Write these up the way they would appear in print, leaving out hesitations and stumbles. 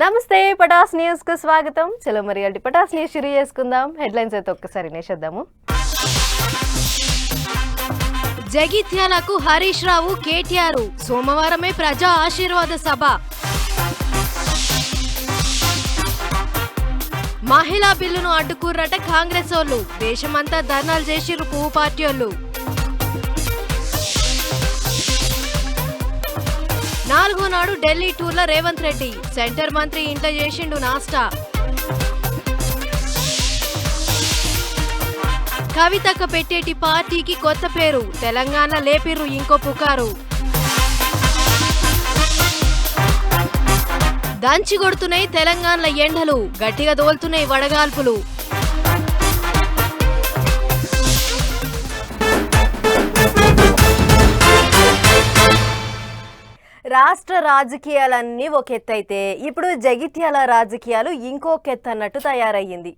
నమస్తే పటాస్ న్యూస్ కు స్వాగతం. చలో మరి అల్టి పటాస్ న్యూస్ షురూ చేసుకుందాం. హెడ్లైన్స్ అయితే ఒక్కసారి నేసేద్దాము. జగిత్యాలకు హరీష్ రావు కేటీఆర్ సోమవారమే ప్రజా ఆశీర్వాద సభ. మహిళా బిల్లును అడ్డుకుర్రట కాంగ్రెస్ వాళ్ళు. దేశమంతా ధర్నాలు చేసిర్రు పువ్వు పార్టీ వాళ్ళు. 4వ నాడు ఢిల్లీ టూర్ల రేవంత్ రెడ్డి. సెంటర్ మంత్రి ఇంట్లో చేసిండు నాస్టా. కవితక్క పెట్టేటి పార్టీకి కొత్త పేరు. తెలంగాణ లేపిర్రు ఇంకో పుకారు. దంచి కొడుతున్నాయి తెలంగాణల ఎండలు. గట్టిగా దోల్తున్నాయి వడగాల్పులు. రాష్ట్ర రాజకీయాలన్నీ ఒక ఎత్తైతే ఇప్పుడు జగిత్యాల రాజకీయాలు ఇంకొక ఎత్తు అన్నట్టు తయారయ్యింది.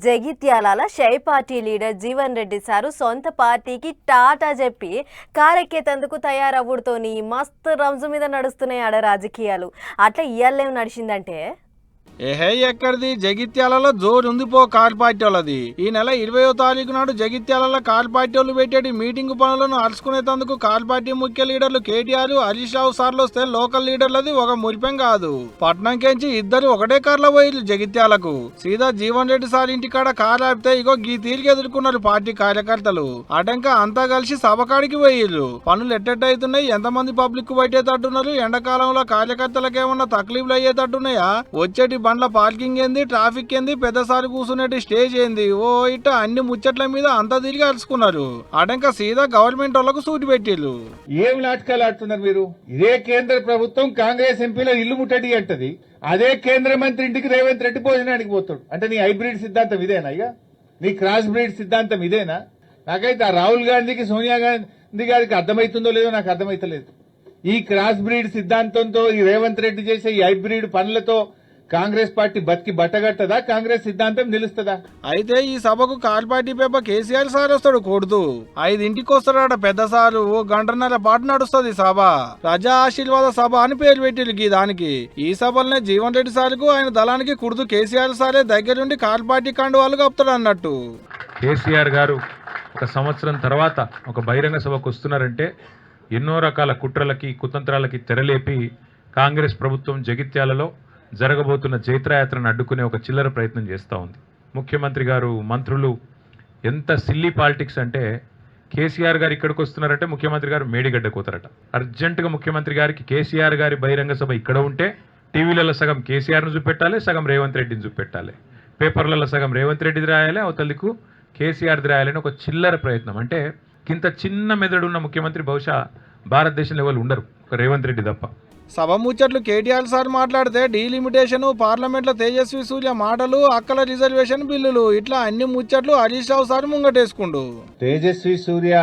జగిత్యాల షై party leader Jeevan Reddy sir సొంత పార్టీకి టాటా చెప్పి కారెక్కేతందుకు తయారవ్వడుతోని మస్తు రంజు మీద నడుస్తున్నాయి ఆడ రాజకీయాలు. అట్లా ఇయ్యాలేం నడిచిందంటే ఎక్కడిది జగిత్యాలలో జోరు ఉంది పో కార్ పార్టీ వాళ్ళది. ఈ నెల 20వ తారీఖు నాడు జగిత్యాలలో కార్ పార్టీ వాళ్ళు పెట్టేటి మీటింగ్ పనులను అరుచుకునేందుకు కార్ పార్టీ ముఖ్య లీడర్లు కేటీఆర్ హరీష్ రావు సార్లు వస్తే లోకల్ లీడర్లది ఒక మురిపెం కాదు. పట్నంకెంచి ఇద్దరు ఒకటే కార్లో పోయిర్రు జగిత్యాలకు. సీదా జీవన్ రెడ్డి సార్ ఇంటికాడ కార్ ఆపితే ఇగో గీ తీరిగి ఎదుర్కొన్నారు పార్టీ కార్యకర్తలు. అటంక అంతా కలిసి సభకాడికి పోయిర్రు. పనులు ఎట్టెట్టయితున్నాయి, ఎంతమంది పబ్లిక్ బయటేటట్టున్నారు, ఎండాకాలంలో కార్యకర్తలకు ఏమన్నా తక్లీఫ్లు అయ్యేటట్టున్నాయా, వచ్చేటి బండ్ల పార్కింగ్ ఏంది, ట్రాఫిక్ ఏంది, పెద్దసారి కూర్చునేటి స్టేజ్ ఏంది, ఓ ఇట్ట అన్ని ముచ్చట్ల మీద అంతా తిరిగి అరుచుకున్నారు. అటంక సీదా గవర్నమెంట్ వాళ్ళకు సూటి పెట్టిళ్ళు. ఏం నాటకాలు ఆడుతున్నారు మీరు? ఇదే కేంద్ర ప్రభుత్వం కాంగ్రెస్ ఎంపీలో ఇల్లు ముట్టడి అంటది. అదే కేంద్ర మంత్రి ఇంటికి రేవంత్ రెడ్డి భోజనానికి పోతాడు. అంటే నీ హైబ్రిడ్ సిద్ధాంతం ఇదేనా? ఇక నీ క్రాస్ బ్రీడ్ సిద్ధాంతం ఇదేనా? నాకైతే ఆ రాహుల్ గాంధీకి సోనియా గాంధీ గారికి అర్థమవుతుందో లేదో నాకు అర్థమైతలేదు. ఈ క్రాస్ బ్రీడ్ సిద్ధాంతంతో ఈ రేవంత్ రెడ్డి చేసే ఈ హైబ్రిడ్ పనులతో కాంగ్రెస్ పార్టీ బతికి బట్టగట్టదా? కాంగ్రెస్ సిద్ధాంతం నిలుస్తుందా? అయితే ఈ సభకు car party paper KCR sir వస్తాడు కొడుతూ. 5ంటికి వస్తాడట పెద్ద సారు. 1 గంటన్నర పాటు నడుస్తుంది సభ. ప్రజా ఆశీర్వాద సభ అని పేరు పెట్టిరు దానికి. ఈ సభలనే జీవన్ రెడ్డి సార్కు ఆయన దళానికి కుడుతూ కేసీఆర్ సారే దగ్గరుండి కార్ పార్టీ కండువాలు కప్పుతాడు అన్నట్టు. కేసీఆర్ గారు 1 సంవత్సరం తర్వాత ఒక బహిరంగ సభకు వస్తున్నారంటే ఎన్నో రకాల కుట్రలకి కుతంత్రాలకి తెరలేపి కాంగ్రెస్ ప్రభుత్వం జగిత్యాలలో జరగబోతున్న జైత్రయాత్రను అడ్డుకునే ఒక చిల్లర ప్రయత్నం చేస్తూ ఉంది. ముఖ్యమంత్రి గారు, మంత్రులు ఎంత సిల్లీ పాలిటిక్స్ అంటే కేసీఆర్ గారు ఇక్కడికి వస్తున్నారంటే ముఖ్యమంత్రి గారు మేడిగడ్డకు పోతారట. అర్జెంటుగా ముఖ్యమంత్రి గారికి కేసీఆర్ గారి బహిరంగ సభ ఇక్కడ ఉంటే టీవీలలో సగం కేసీఆర్ను చూపెట్టాలి, సగం రేవంత్ రెడ్డిని చూపెట్టాలి, పేపర్లలో సగం రేవంత్ రెడ్డిది రాయాలి, అవతలికు కేసీఆర్ది రాయాలని ఒక చిల్లర ప్రయత్నం. అంటే ఇంత చిన్న మెదడున్న ముఖ్యమంత్రి బహుశా భారతదేశంలో ఎవరు ఉండరు, ఒక రేవంత్ రెడ్డి తప్ప. సభ ముచ్చట్లు కేటీఆర్ సార్ మాట్లాడితే డీలిమిటేషన్, పార్లమెంట్లో తేజస్వి సూర్య మాటలు, అక్కల రిజర్వేషన్ బిల్లులు, ఇట్లా అన్ని ముచ్చట్లు హరీష్ రావు సార్ ముంగటేసుకుండు. తేజస్వి సూర్య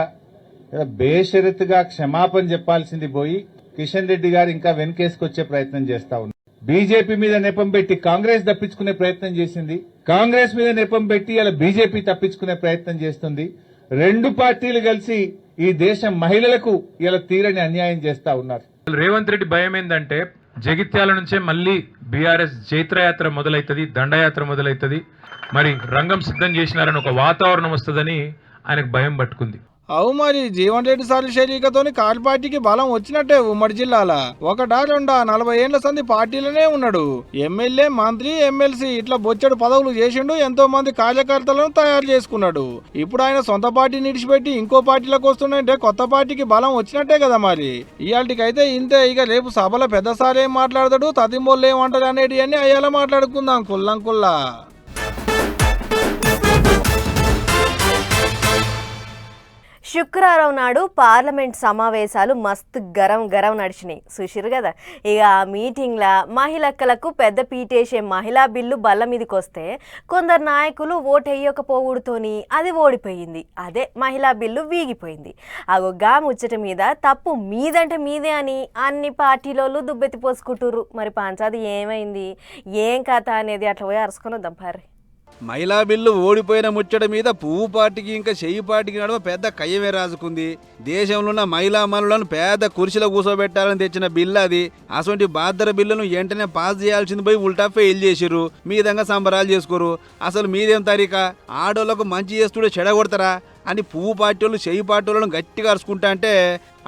బేషరతుగా క్షమాపణ చెప్పాల్సింది పోయి కిషన్ రెడ్డి గారు ఇంకా వెనకేసుకొచ్చే ప్రయత్నం చేస్తా ఉన్నారు. బీజేపీ మీద నెపం పెట్టి కాంగ్రెస్ తప్పించుకునే ప్రయత్నం చేసింది, కాంగ్రెస్ మీద నెపం పెట్టి ఇలా బీజేపీ తప్పించుకునే ప్రయత్నం చేస్తుంది. 2 పార్టీలు కలిసి ఈ దేశం మహిళలకు ఇలా తీరని అన్యాయం చేస్తా ఉన్నారు. రేవంత్ రెడ్డి భయం ఏంటంటే జగిత్యాల నుంచే మళ్ళీ బీఆర్ఎస్ జైత్రయాత్ర మొదలవుతుంది, దండయాత్ర మొదలవుతుంది, మరి రంగం సిద్ధం చేసినారని ఒక వాతావరణం వస్తుందని ఆయనకు భయం పట్టుకుంది. అవు మరి జీవన్ రెడ్డి సార్ షరీకతోని కార్ పార్టీకి బలం వచ్చినట్టే ఉమ్మడి జిల్లాల. 1 2 40 ఏళ్ల సంది పార్టీలోనే ఉన్నాడు. ఎమ్మెల్యే, మంత్రి, ఎమ్మెల్సీ ఇట్లా బొచ్చడు పదవులు చేసిండు. ఎంతో మంది కార్యకర్తలను తయారు చేసుకున్నాడు. ఇప్పుడు ఆయన సొంత పార్టీని విడిచిపెట్టి ఇంకో పార్టీలకు వస్తుండే కొత్త పార్టీకి బలం వచ్చినట్టే కదా మరి. ఇయాల్టికైతే ఇంతే. ఇక రేపు సభలో పెద్ద సార్ ఏం మాట్లాడతాడు, తదింబోళ్ళు ఏమంటారు అనేది అన్ని అయ్యేలా మాట్లాడుకుందాం కుల్లా. శుక్రవారం నాడు పార్లమెంట్ సమావేశాలు మస్తు గరం నడిచినాయి. చూసిరు కదా. ఇక ఆ మీటింగ్లో మహిళలకు పెద్ద పీటేసే మహిళా బిల్లు బల్ల మీదకి వస్తే కొందరు నాయకులు ఓటు వేయకపోవడంతోని అది ఓడిపోయింది. అదే మహిళా బిల్లు వీగిపోయింది. గా ముచ్చట మీద తప్పు మీదంటే మీదే అని అన్ని పార్టీలోళ్ళు దుబ్బెత్తి పోసుకుంటుర్రు. మరి పంచాది ఏమైంది, ఏం కథ అనేది అట్లా పోయి అరుసుకొని వద్దాం పారి. మహిళా బిల్లు ఓడిపోయిన ముచ్చట మీద పువ్వు పార్టీకి ఇంకా చెయ్యి పార్టీకి నడుమ పెద్ద కయ్యమే రాజుకుంది. దేశంలో ఉన్న మహిళా మనులను పెద్ద కుర్చీలో కూర్చోబెట్టాలని తెచ్చిన బిల్లు అది. అటువంటి బాద్దర బిల్లును వెంటనే పాస్ చేయాల్సింది పోయి ఉల్టా ఫెయిల్ చేసిర్రు. మీ విధంగా సంబరాలు చేసుకోరు. అసలు మీదేం తరీకా? ఆడోళ్లకు మంచి చేస్తుండే చెడగొడతారా అని పువ్వు పార్టీ వాళ్ళు చెయ్యి పార్టీ వాళ్ళను గట్టిగా అరుచుకుంటా అంటే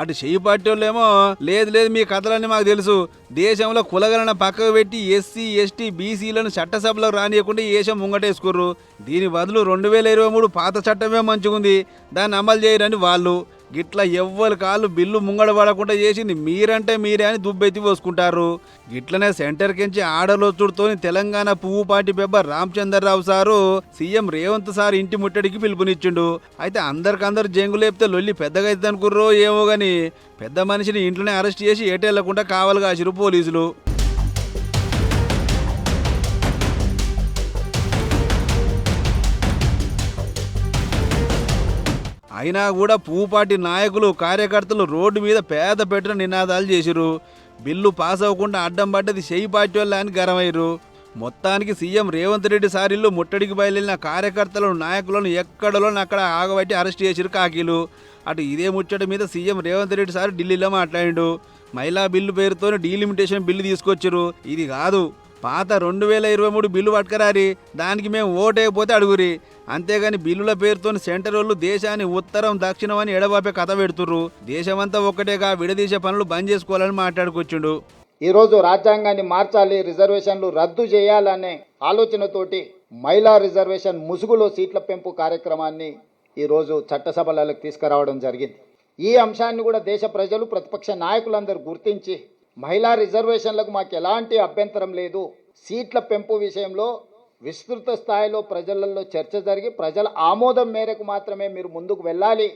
అటు చెయ్యి పార్టీ వాళ్ళేమో లేదు లేదు మీ కథలన్నీ మాకు తెలుసు, దేశంలో కులగలన పక్కకు పెట్టి ఎస్సీ ఎస్టీ బీసీలను చట్టసభలో రానియకుండా ఏషం ముంగటేసుకుర్రు. దీని బదులు 2023 పాత చట్టమే మంచిగుంది, దాన్ని అమలు చేయరని వాళ్ళు. గిట్లా ఎవ్వరి కాళ్ళు బిల్లు ముంగడ పడకుండా చేసింది మీరంటే మీరే అని దుబ్బెత్తి పోసుకుంటారు. గిట్లనే సెంటర్ కించి ఆడలొచ్చుడుతోని తెలంగాణ పువ్వు పార్టీ పెబ్బర్ Ramachandra Rao sir CM Revanth sir ఇంటి ముట్టడికి పిలుపునిచ్చిండు. అయితే అందరికందరు జంగు లేపితే లొల్లి పెద్దగా అవుతుంది అనుకుర్రో ఏమో గాని పెద్ద మనిషిని ఇంట్లోనే అరెస్ట్ చేసి ఏటెళ్లకుండా కావాలి కాసిరు పోలీసులు. అయినా కూడా పువ్వు పార్టీ నాయకులు కార్యకర్తలు రోడ్డు మీద పేద పెట్టిన నినాదాలు చేసిరు. బిల్లు పాస్ అవ్వకుండా అడ్డం పడ్డది చెయ్యి పార్టీ వాళ్ళ అని గరమయ్యారు. మొత్తానికి సీఎం రేవంత్ రెడ్డి సారిల్లు ముట్టడికి బయలుదేరిన కార్యకర్తలను నాయకులను ఎక్కడలోని అక్కడ ఆగబట్టి అరెస్ట్ చేసిరు కాకీలు. అటు ఇదే ముచ్చట మీద సీఎం రేవంత్ రెడ్డి సార్ ఢిల్లీలో మాట్లాడిండు. మహిళా బిల్లు పేరుతోనే డీలిమిటేషన్ బిల్లు తీసుకొచ్చారు. ఇది కాదు పాత 2023 బిల్లు పట్టుకరారి, దానికి మేము ఓటేయకపోతే అడుగురి. అంతేగాని బిల్లుల పేరుతో సెంటర్ వాళ్ళు దేశాన్ని ఉత్తరం దక్షిణం అని ఎడబాపే కథ పెడుతుర్రు. దేశమంతా ఒక్కటేగా విడదీసే పనులు బంద్ చేసుకోవాలని మాట్లాడుకొచ్చిండు. ఈరోజు రాజ్యాంగాన్ని మార్చాలి, రిజర్వేషన్లు రద్దు చేయాలనే ఆలోచనతోటి మహిళా రిజర్వేషన్ ముసుగులో సీట్ల పెంపు కార్యక్రమాన్ని ఈరోజు చట్టసభలకు తీసుకురావడం జరిగింది. ఈ అంశాన్ని కూడా దేశ ప్రజలు ప్రతిపక్ష నాయకులందరూ గుర్తించి మహిళా రిజర్వేషన్లకు మాకు ఎలాంటి అభ్యంతరం లేదు, సీట్ల పెంపు విషయంలో విస్తృత స్థాయిలో ప్రజలలో చర్చ జరిగి ప్రజల ఆమోదం మేరకు మాత్రమే మీరు ముందుకు వెళ్ళాలి,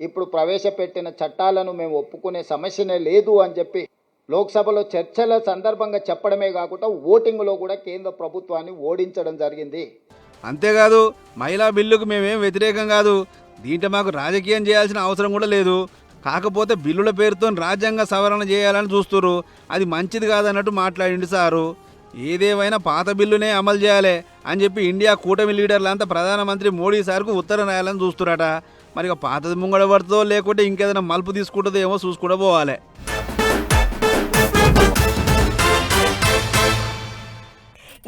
ఇప్పుడు ప్రవేశపెట్టిన చట్టాలను మేము ఒప్పుకునే సమస్యనే లేదు అని చెప్పి లోక్సభలో చర్చల సందర్భంగా చెప్పడమే కాకుండా ఓటింగ్లో కూడా కేంద్ర ప్రభుత్వాన్ని ఓడించడం జరిగింది. అంతేకాదు మహిళా బిల్లుకు మేమేం వ్యతిరేకం కాదు, దీంట్లో మాకు రాజకీయం చేయాల్సిన అవసరం కూడా లేదు. కాకపోతే బిల్లుల పేరుతో రాజ్యాంగ సవరణ చేయాలని చూస్తున్నారు, అది మంచిది కాదన్నట్టు మాట్లాడిండు సారు. ఏదేమైనా పాత బిల్లునే అమలు చేయాలి అని చెప్పి ఇండియా కూటమి లీడర్లంతా ప్రధానమంత్రి మోడీ సార్కు ఉత్తరం రాయాలని చూస్తున్నారట. మరి పాతది ముంగడ పడుతుందో లేకుంటే ఇంకేదైనా మలుపు తీసుకుంటుందో ఏమో చూసుకుంటూ పోవాలి.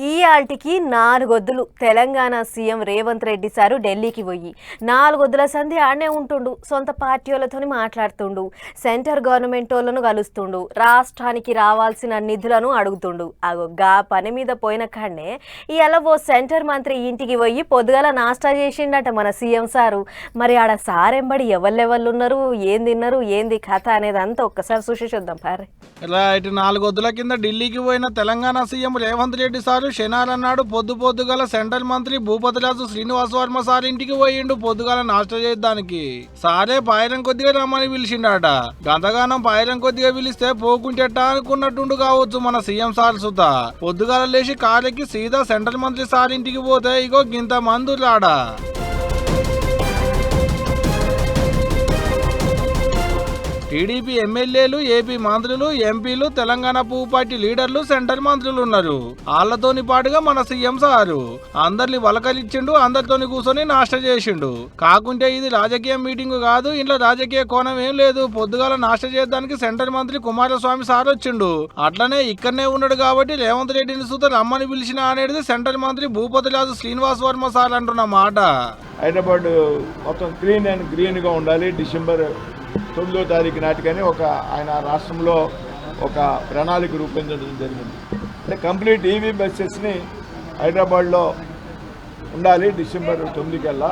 ఈ ఆల్టికి 4 వద్దులు తెలంగాణ సీఎం రేవంత్ రెడ్డి సారు ఢిల్లీకి పోయి 4 వద్దుల సంధి ఆడనే ఉంటుండు. సొంత పార్టీ వాళ్ళతో మాట్లాడుతుండు, సెంటర్ గవర్నమెంట్ వాళ్ళను కలుస్తుండు, రాష్ట్రానికి రావాల్సిన నిధులను అడుగుతుండు. గా పని మీద పోయిన కాడనే ఇవాళ ఓ సెంటర్ మంత్రి ఇంటికి పోయి పొద్దుగల నాస్టా చేసిండట మన సీఎం సారు. మరి ఆడ సారెంబడి ఎవరు ఉన్నారు, ఏం తిన్నారు, ఏంది కథ అనేది అంతా ఒక్కసారి చూసి చూద్దాం పారే. రైట్, 4 వద్దుల కింద ఢిల్లీకి పోయిన తెలంగాణ సీఎం రేవంత్ రెడ్డి సారు శనారన్నాడు పొద్దుగల సెంట్రల్ మంత్రి భూపతిరాజు శ్రీనివాస్ వర్మ సార్ ఇంటికి పోయిండు పొద్దుగాల నాష్ట చేయడానికి. సారే పాయరం కొద్దిగా రమ్మని పిలిచిండట. గంతగానం పాయరం కొద్దిగా పిలిస్తే పోకుంటెట్ట అనుకున్నట్టుండు కావచ్చు మన సీఎం సార్ సుత. పొద్దుగాల లేచి కారెక్కి సీదా సెంట్రల్ మంత్రి సార్ ఇంటికి పోతే ఇగో గింత మందులాడా. టీడీపీ ఎమ్మెల్యేలు, ఏపీ మంత్రులు, ఎంపీలు, తెలంగాణ పువ్వు పార్టీ లీడర్లు, సెంటర్ మంత్రులు ఉన్నారు. వాళ్ళతోని పాటుగా మన సీఎం సారు అందరిని వలకలిచ్చిండు, అందరితోని కూర్చొని నాష్ట చేసిండు. కాకుంటే ఇది రాజకీయ మీటింగ్ కాదు, ఇంట్లో రాజకీయ కోణం ఏం లేదు. పొద్దుగాల నాష్ట చేయడానికి సెంటర్ మంత్రి కుమారస్వామి సార్ వచ్చిండు. అట్లనే ఇక్కడనే ఉన్నాడు కాబట్టి రేవంత్ రెడ్డిని సుత రమ్మని పిలిచిన అనేది సెంట్రల్ మంత్రి భూపతిరాజు శ్రీనివాస్ వర్మ సార్ అంటున్న మాట. హైదరాబాద్ మొత్తం క్లీన్ అండ్ గ్రీన్గా ఉండాలి, డిసెంబర్ 9వ తారీఖు నాటికని ఆయన రాష్ట్రంలో ఒక ప్రణాళిక రూపొందించడం జరిగింది. అంటే కంప్లీట్ ఈవీ బస్సెస్ని హైదరాబాద్లో ఉండాలి డిసెంబర్ 9 కల్లా,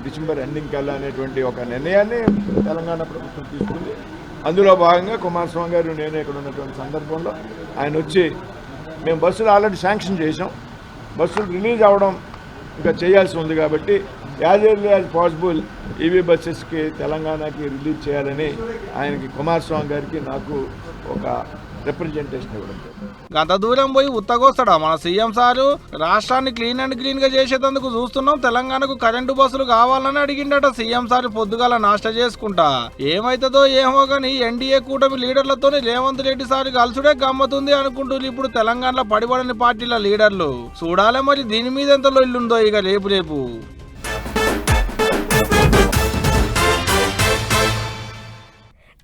డిసెంబర్ ఎండింగ్ కల్లా అనేటువంటి ఒక నిర్ణయాన్ని తెలంగాణ ప్రభుత్వం తీసుకుంది. అందులో భాగంగా కుమారస్వామి గారు నేను ఇక్కడ ఉన్నటువంటి సందర్భంలో ఆయన వచ్చి మేము బస్సులు ఆల్రెడీ శాంక్షన్ చేసాం, బస్సులు రిలీజ్ అవ్వడం ఇంకా చేయాల్సి ఉంది కాబట్టి as early as possible EV బస్సెస్కి తెలంగాణకి రిలీజ్ చేయాలని ఆయనకి కుమారస్వామి గారికి నాకు ఒక రిప్రజెంటేషన్ ఇవ్వడం జరిగింది. గంత దూరం పోయి ఉత్తగొస్తాడా మన సీఎం సారు? రాష్ట్రాన్ని క్లీన్ అండ్ గ్రీన్ గా చేసేందుకు చూస్తున్నాం, తెలంగాణకు కరెంటు బస్సులు కావాలని అడిగిండట సీఎం సార్ పొద్దుగాల నాష్ట చేసుకుంటా. ఏమైతుందో ఏమో గానీ ఎన్డీఏ కూటమి లీడర్లతోని రేవంత్ రెడ్డి సార్ కలుసుడే గమ్మతుంది అనుకుంటున్నారు ఇప్పుడు తెలంగాణలో పడిబడని పార్టీల లీడర్లు. చూడాలే మరి దీని మీద ఎంత లొల్లుందో ఇక రేపు.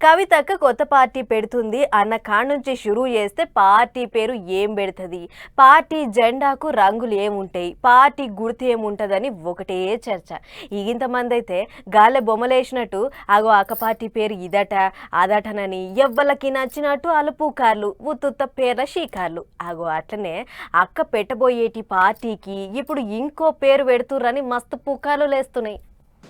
కవితక్క కొత్త పార్టీ పెడుతుంది అన్న కాడ నుంచి షురూ చేస్తే పార్టీ పేరు ఏం పెడుతుంది, పార్టీ జెండాకు రంగులు ఏముంటాయి, పార్టీ గుర్తు ఏముంటుందని ఒకటే చర్చ. ఇంతమంది అయితే గాలె బొమ్మలేసినట్టు అగో అక్క పార్టీ పేరు ఇదట అదటనని ఎవ్వలకి నచ్చినట్టు అలు పుకార్లు, ఉత్తుత్త పేర్ల షీకార్లు. అగో అట్లనే అక్క పెట్టబోయేటి పార్టీకి ఇప్పుడు ఇంకో పేరు పెడుతుర్రని మస్తు పుకార్లు లేస్తున్నాయి.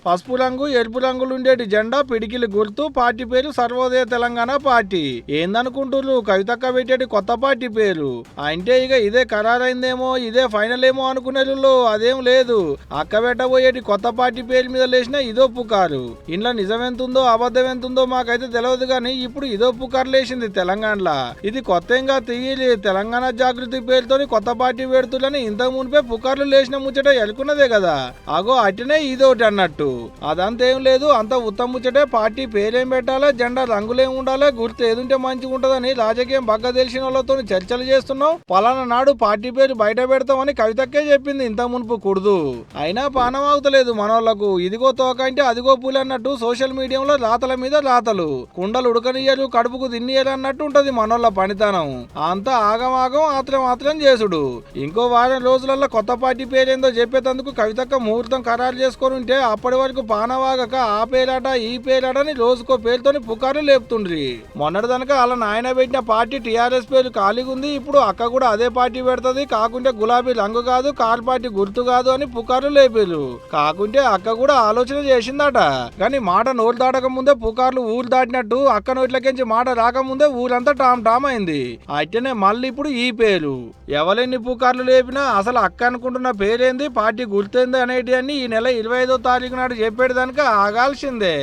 పసుపు రంగు ఎరుపు రంగులుండేటి జెండా పిడికిలి గుర్తు, పార్టీ పేరు సర్వోదయ తెలంగాణ పార్టీ. ఏందనుకుంటున్నారు కవితక్క పెట్టేటి కొత్త పార్టీ పేరు అంటే ఇక ఇదే ఖరారైందేమో, ఇదే ఫైనల్ ఏమో అనుకునేళ్ళు. అదేం లేదు, అక్క పెట్టబోయేటి కొత్త పార్టీ పేరు మీద లేచిన ఇదో పుకారు. ఇంట్లో నిజం ఎంతుందో అబద్ధం ఎంతుందో మాకైతే తెలియదు కానీ ఇప్పుడు ఇదో పుకారు లేచింది తెలంగాణలో. ఇది కొత్తగా తీయలే, తెలంగాణ జాగృతి పేరుతోని కొత్త పార్టీ పెడుతుందని ఇంతకు మునిపే పుకార్లు లేచిన ముచ్చట ఎలుకున్నదే కదా. అగో అట్టినే ఇదోటి అన్నట్టు. అదంతేం లేదు, అంత ఉత్తమ ముచ్చటే. పార్టీ పేరేం పెట్టాలి, జెండా రంగులేం ఉండాలి, గుర్తు ఏదుంటే మంచిగా ఉంటుందని రాజకీయం బాగా తెలిసిన వాళ్ళతో చర్చలు చేస్తున్నాం. పలానా నాడు పార్టీ పేరు బయట పెడతామని కవితక్కే చెప్పింది ఇంత మునుపు కుడుదు. అయినా పానమాగుతలేదు మనోళ్లకు. ఇదిగో తోక అంటే అదిగో పూలు అన్నట్టు సోషల్ మీడియాలో రాతల మీద రాతలు, కుండలు ఉడకనియ్యరు కడుపుకు తిన్నియరు అన్నట్టు ఉంటది మనోళ్ళ పనితనం. అంతా ఆగమాగం ఆత్రం చేసుడు. ఇంకో వారం రోజులలో కొత్త పార్టీ పేరేందో చెప్పేందుకు కవితక్క ముహూర్తం ఖరారు చేసుకొని ఉంటే అప్పటి వరకు పానవాగక ఆ పేరాట ఈ పేరాటని రోజుకో పేరుతోని పుకార్లు లేపుతుండ్రి. మొన్నటిదనక అలా నాయన పెట్టిన పార్టీ టీఆర్ఎస్ పేరు ఖాళీగా ఉంది, ఇప్పుడు అక్క కూడా అదే పార్టీ పెడుతుంది, కాకుంటే గులాబీ రంగు కాదు కార్ పార్టీ గుర్తు కాదు అని పుకార్లు లేపారు. కాకుంటే అక్క కూడా ఆలోచన చేసిందట. కానీ మాట నోరు దాటక ముందే పుకార్లు ఊరు దాటినట్టు అక్క నోట్లకించి మాట రాకముందే ఊరంతా టామ్ అయింది. అయితేనే మళ్ళీ ఇప్పుడు ఈ పేరు. ఎవరెన్ని పుకార్లు లేపినా అసలు అక్క అనుకుంటున్న పేరేంది, పార్టీ గుర్తేంది అనేటి అన్ని ఈ నెల 25వ తారీఖు నాడు చెప్పేదానికి ఆగాల్సిందే.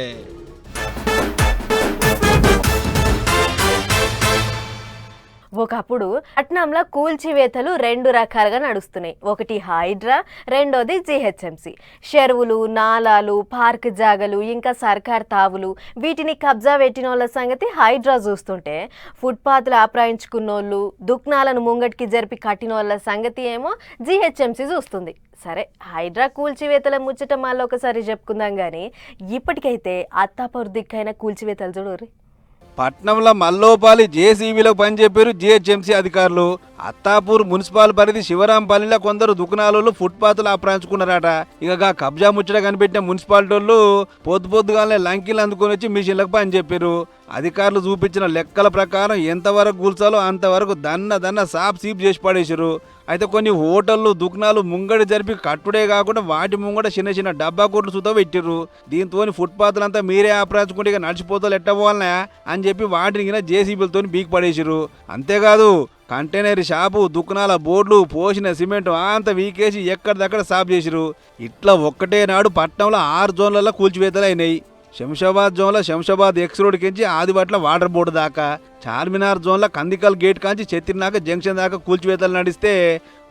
ఒకప్పుడు పట్నంలో కూల్చివేతలు రెండు రకాలుగా నడుస్తున్నాయి. ఒకటి హైడ్రా, రెండోది జిహెచ్ఎంసి. చెరువులు, నాలాలు, పార్క్ జాగలు, ఇంకా సర్కార్ తావులు వీటిని కబ్జా పెట్టిన వాళ్ళ సంగతి హైడ్రా చూస్తుంటే, ఫుట్పాత్లు ఆప్రాయించుకున్నోళ్ళు, దుక్నాలను ముంగటికి జరిపి కట్టిన వాళ్ళ సంగతి ఏమో జిహెచ్ఎంసి చూస్తుంది. సరే, హైడ్రా కూల్చివేతల ముచ్చట మళ్ళీ ఒకసారి చెప్పుకుందాం కానీ ఇప్పటికైతే అత్తాపూర్ దిక్కైన కూల్చివేతలు చూడరు. పట్నంలో మల్లోపాలి జేసీబీలో పనిచేపారు జిహెచ్ఎంసీ అధికారులు. అత్తాపూర్ మున్సిపల్ పరిధి శివరాంపల్లిలో కొందరు దుకాణాలు ఫుట్పాత్లు ఆప్రాయించుకున్నారట. ఇక కబ్జా ముచ్చట కనిపెట్టిన మున్సిపాలిటీ వాళ్ళు పొద్దుగానే లంకిలు అందుకొని వచ్చి మిషన్లకు పని చెప్పారు. అధికారులు చూపించిన లెక్కల ప్రకారం ఎంతవరకు కూల్చాలో అంతవరకు దన్న సాప్ సీప్ చేసి పడేసారు. అయితే కొన్ని హోటళ్లు దుకాణాలు ముంగడి జరిపి కట్టుడే కాకుండా వాటి ముంగడ చిన్న డబ్బా కోట్లు సుతా పెట్టిర్రు. దీంతో ఫుట్పాత్లంతా మీరే ఆప్రాయించుకుంటే ఇక నడిచిపోతాలు ఎట్టపోవాలనా అని చెప్పి వాటిని జేసీబీలతో బీక్ పడేసారు. అంతేకాదు కంటైనర్ షాపు, దుకాణాల బోర్డులు, పోసిన సిమెంట్ అంతా వీకేసి ఎక్కడిదక్కడ సాఫ్ చేసిరు. ఇట్లా ఒక్కటే నాడు పట్నంలో 6 జోన్లలో కూల్చివేతలు అయినాయి. శంషాబాద్ జోన్లో శంషాబాద్ ఎక్స్ రోడ్ కించి ఆదిబట్ల వాటర్ బోర్డు దాకా, చార్మినార్ జోన్లో కందికల్ గేట్ కాంచి చెత్తినాక జంక్షన్ దాకా కూల్చివేతలు నడిస్తే,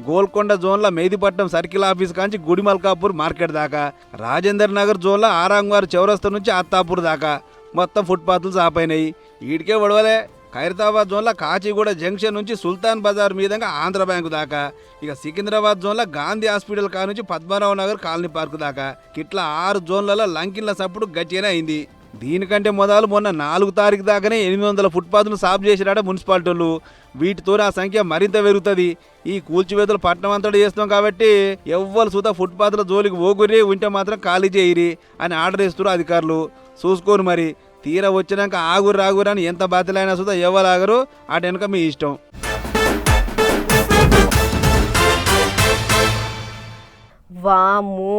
గోల్కొండ జోన్లో మేదిపట్నం సర్కిల్ ఆఫీస్ కాంచి గుడిమల్కాపూర్ మార్కెట్ దాకా, రాజేందర్ నగర్ జోన్లో ఆరాంగ్వార్ చౌరస్తా నుంచి అత్తాపూర్ దాకా మొత్తం ఫుట్పాత్లు సాపైనాయి. వీటికే వడవలే ఖైరతాబాద్ జోన్లో కాచిగూడ జంక్షన్ నుంచి సుల్తాన్ బజార్ మీదంగా ఆంధ్ర బ్యాంకు దాకా, ఇక సికింద్రాబాద్ జోన్లో గాంధీ హాస్పిటల్ కా నుంచి పద్మనాభ నగర్ కాలనీ పార్క్ దాకా ఇట్లా 6 జోన్లలో లంకిన్ల సప్పుడు గట్టిగానే అయింది. దీనికంటే మొదలు మొన్న 4 తారీఖు దాకానే 800 ఫుట్పాత్లు సాఫ్ చేసిరాట మున్సిపాలిటీలు. వీటితో ఆ సంఖ్య మరింత పెరుగుతుంది. ఈ కూల్చివేతలు పట్టణం అంతటా చేస్తాం కాబట్టి ఎవ్వరు సుతా ఫుట్పాత్ల జోలికి ఓగురి ఉంటే మాత్రం ఖాళీ చేయరి అని ఆర్డర్ ఇస్తున్నారు అధికారులు. చూసుకోరు మరి, తీరా వచ్చినాక ఆగురు అని ఎంత బాధ్యలైనా సుతా ఎవరు ఆగరు, అటు వెనక మీ ఇష్టం. వామ్మో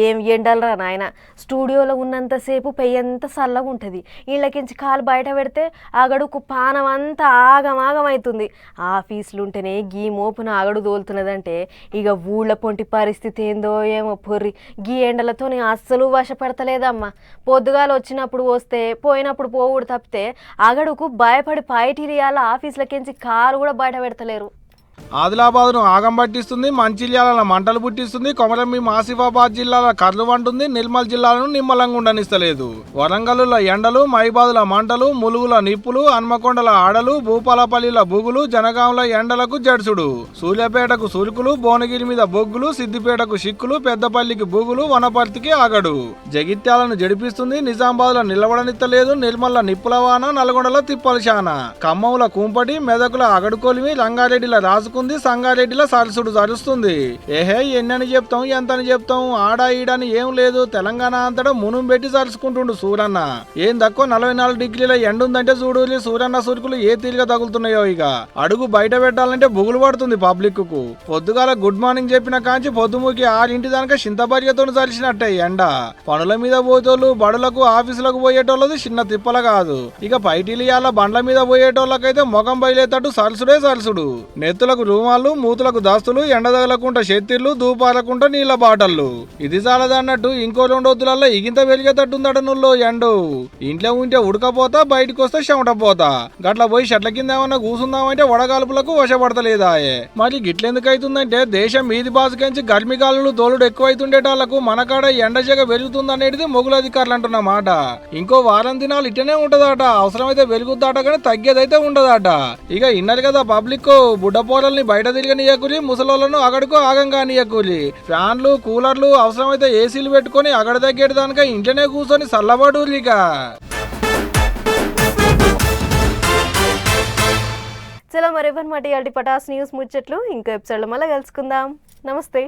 ఏం ఎండలరా నాయన. స్టూడియోలో ఉన్నంతసేపు పెయ్యంత చల్లగా ఉంటుంది, వీళ్ళకించి కాలు బయట పెడితే అగడుకు పానం అంతా ఆగమాగమవుతుంది. ఆఫీసులుంటేనే గీ మోపున అగడు తోలుతున్నదంటే ఇక ఊళ్ళ పొంటి పరిస్థితి ఏందో ఏమో పొర్రి. గీ ఎండలతో అస్సలు వశపడతలేదమ్మా. పొద్దుగాలు వచ్చినప్పుడు వస్తే పోయినప్పుడు పోవుడు తప్పితే అగడుకు భయపడి పైటిరియాల ఆఫీసులకించి కాలు కూడా బయట పెడతలేరు. ఆదిలాబాద్ను ఆగం పట్టిస్తుంది, మంచిర్యాల మంటలు పుట్టిస్తుంది, కొమరంభీం ఆసిఫాబాద్ జిల్లాల కర్లు వంటుంది, నిర్మల్ జిల్లాలను నిమ్మలంగా ఉండనిస్తలేదు. వరంగల్లుల ఎండలు, మైబాదుల మంటలు, ములుగుల నిప్పులు, హన్మకొండల ఆడలు, భూపాలపల్లిల బుగులు, జనగాంల ఎండలకు జడ్సుడు, సూర్యాపేటకు సురుకులు, భువనగిరి మీద బొగ్గులు, సిద్దిపేటకు సిక్కులు, పెద్దపల్లికి బుగులు, వనపర్తికి ఆగడు. జగిత్యాలను జడిపిస్తుంది, నిజామాబాద్ల నిలబడనిత్తలేదు, నిర్మల్ల నిప్పులవాన, నల్గొండల తిప్పలశాన, ఖమ్మంల కుంపటి, మెదకుల అగడుకొలిమి, రంగారెడ్డిల రాసుకుంది, సంగారెడ్డిలో సరసుడు సరుస్తుంది. ఏహే ఎన్నని చెప్తాం ఎంతని చెప్తాం, ఆడా ఈడని ఏం లేదు, తెలంగాణ అంతటా మునుం పెట్టి సరుచుకుంటుండు సూరన్న. ఏం తక్కువ 44 డిగ్రీల ఎండుందంటే చూడు సూరన్న సురుకులు ఏ తీరుగా తగులుతున్నాయో. ఇక అడుగు బయట పెట్టాలంటే బుగులు పడుతుంది పబ్లిక్ కు. పొద్దుగాల గుడ్ మార్నింగ్ చెప్పిన కాంచి పొద్దుముకి 6 దానిక చింతపర్యతో సరిచినట్టే ఎండ. పనుల మీద పోయేటోళ్ళు, బడులకు ఆఫీసులకు పోయేటోళ్ళది చిన్న తిప్పల కాదు. ఇక పైటిలియాల బండ్ల మీద పోయేటోళ్ళకైతే మొగం బయలేతట్టు సరసుడే సరసుడు. నెత్తులకు రూమాలు, మూతులకు దస్తులు, ఎండ తగలకుండా షెత్తిర్లు, దూపాలకుంటా నీళ్ల బాటళ్ళు. ఇది చాలదన్నట్టు ఇంకో 2 రోజులలో ఇగింత వెలిగేటట్టుందట నుల్లో ఎండు. ఇంట్లో ఉంటే ఉడకపోతా, బయటకు వస్తే చెమటపోతా. గట్ల పోయి చెట్ల కింద ఏమన్నా కూసుందామంటే వడగాల్పులకు వశపడతలేదాయే. మరి గిట్లెందుకు అవుతుందంటే దేశం మీది బాసుకెంచి గర్మిగాలు తోలుడు ఎక్కువైతుండేటాళ్లకు మనకాడ ఎండ జగ పెరుగుతుందనేది మొగులు అధికారులు అంటున్న మాట. ఇంకో వారం దినాలు ఇట్టనే ఉంటదట. అవసరమైతే వెలుగుతాట కానీ తగ్గేదైతే ఉండదట. ఇక ఇన్నరు కదా పబ్లిక్, బుడ్డపోరల్ని బయట తిరగనీయకూలి, ముసలోళ్ళను అగడుకో ఆగంగా నీయకూలి. ఫ్యాన్లు, కూలర్లు, అవసరమైతే ఏసీలు పెట్టుకుని అగడ తగ్గేటి దానిక ఇంట్లోనే కూర్చొని చల్లబడులిక. చలో మరి ఇవ్వనమాట ఇవాళ పటాస్ న్యూస్ ముచ్చట్లు. ఇంకో ఎపిసోడ్లో మళ్ళీ కలుసుకుందాం. నమస్తే.